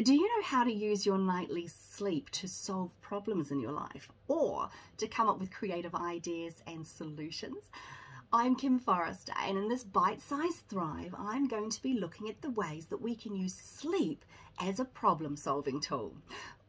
Do you know how to use your nightly sleep to solve problems in your life or to come up with creative ideas and solutions? I'm Kim Forrester, and in this bite-sized Thrive, I'm going to be looking at the ways that we can use sleep as a problem-solving tool.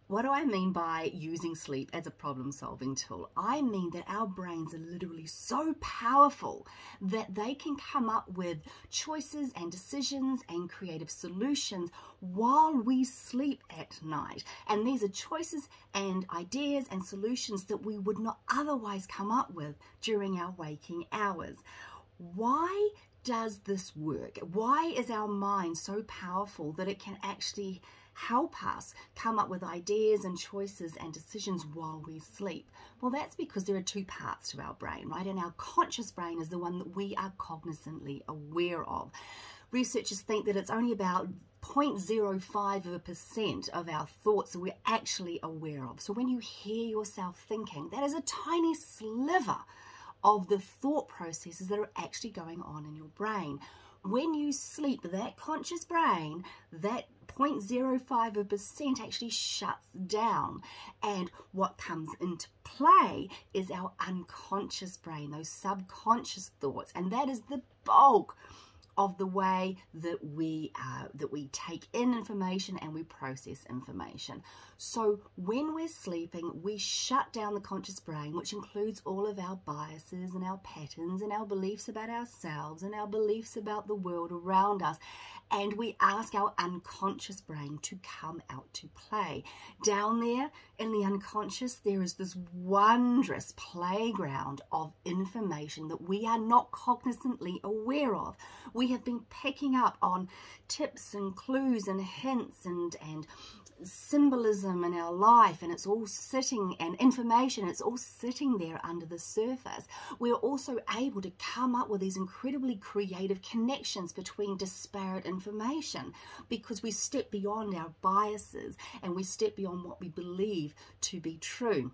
What do I mean by using sleep as a problem-solving tool? I mean that our brains are literally so powerful that they can come up with choices and decisions and creative solutions while we sleep at night. And these are choices and ideas and solutions that we would not otherwise come up with during our waking hours. Why does this work? Why is our mind so powerful that it can actually help us come up with ideas and choices and decisions while we sleep? Well, that's because there are two parts to our brain, right? And our conscious brain is the one that we are cognizantly aware of. Researchers think that it's only about 0.05% of our thoughts that we're actually aware of. So when you hear yourself thinking, that is a tiny sliver of the thought processes that are actually going on in your brain. When you sleep, that conscious brain, that 0.05% actually shuts down, and what comes into play is our unconscious brain, those subconscious thoughts, and that is the bulk of the way that we take in information and we process information. So when we're sleeping, we shut down the conscious brain, which includes all of our biases and our patterns and our beliefs about ourselves and our beliefs about the world around us, and we ask our unconscious brain to come out to play. Down there in the unconscious, there is this wondrous playground of information that we are not cognizantly aware of. We have been picking up on tips and clues and hints and symbolism in our life, and it's all sitting, and information, it's all sitting there under the surface. We're also able to come up with these incredibly creative connections between disparate information because we step beyond our biases and we step beyond what we believe to be true.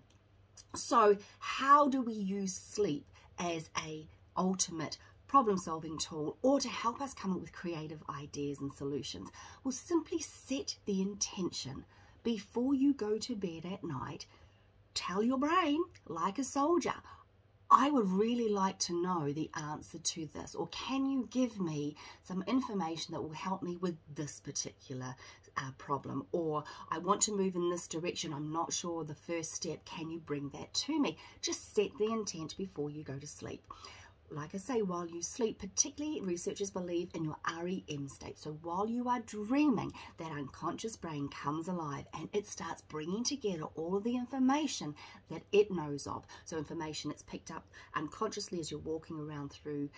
So how do we use sleep as a ultimate problem-solving tool, or to help us come up with creative ideas and solutions? Well, simply set the intention before you go to bed at night. Tell your brain, like a soldier, I would really like to know the answer to this, or can you give me some information that will help me with this particular problem, or I want to move in this direction, I'm not sure the first step, can you bring that to me? Just set the intent before you go to sleep. Like I say, while you sleep, particularly researchers believe in your REM state. So while you are dreaming, that unconscious brain comes alive and it starts bringing together all of the information that it knows of. So information that's picked up unconsciously as you're walking around through,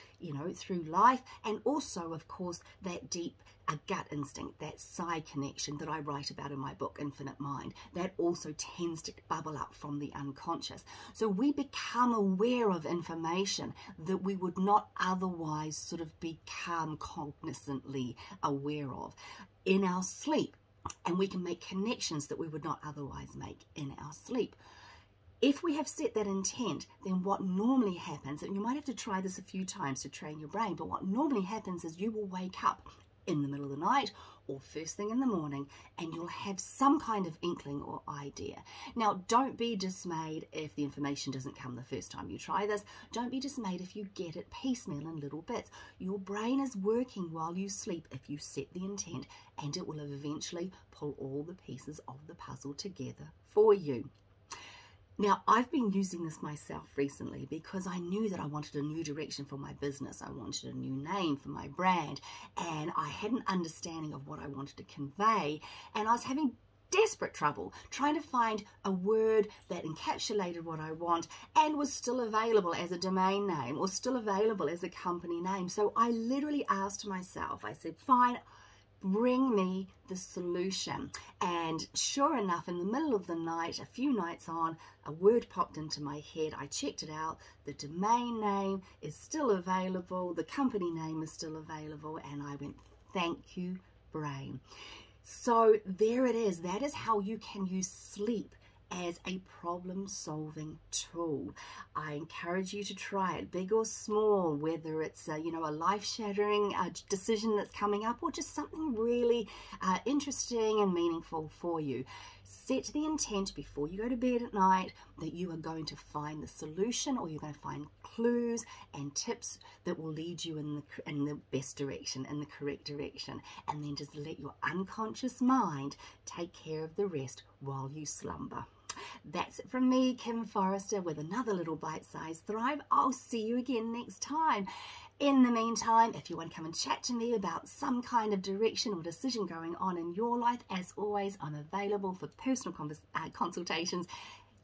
through life. And also, of course, that deep gut instinct, that side connection that I write about in my book, Infinite Mind, that also tends to bubble up from the unconscious. So we become aware of information that we would not otherwise sort of become cognizantly aware of in our sleep, and we can make connections that we would not otherwise make in our sleep. If we have set that intent, then what normally happens, and you might have to try this a few times to train your brain, but what normally happens is you will wake up in the middle of the night or first thing in the morning, and you'll have some kind of inkling or idea. Now, don't be dismayed if the information doesn't come the first time you try this. Don't be dismayed if you get it piecemeal in little bits. Your brain is working while you sleep if you set the intent, and it will eventually pull all the pieces of the puzzle together for you. Now, I've been using this myself recently because I knew that I wanted a new direction for my business. I wanted a new name for my brand, and I had an understanding of what I wanted to convey, and I was having desperate trouble trying to find a word that encapsulated what I want and was still available as a domain name or still available as a company name. So I literally asked myself, I said, fine, bring me the solution. And sure enough, in the middle of the night, a few nights on, a word popped into my head. I checked it out. The domain name is still available. The company name is still available. And I went, thank you, brain. So there it is. That is how you can use sleep as a problem-solving tool. I encourage you to try it, big or small, whether it's a life-shattering decision that's coming up, or just something really interesting and meaningful for you. Set the intent before you go to bed at night that you are going to find the solution, or you're going to find clues and tips that will lead you in the best direction, in the correct direction, and then just let your unconscious mind take care of the rest while you slumber. That's it from me, Kim Forrester, with another little bite-sized Thrive. I'll see you again next time. In the meantime, if you want to come and chat to me about some kind of direction or decision going on in your life, as always, I'm available for personal consultations,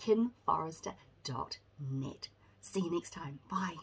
kimforrester.net. See you next time. Bye.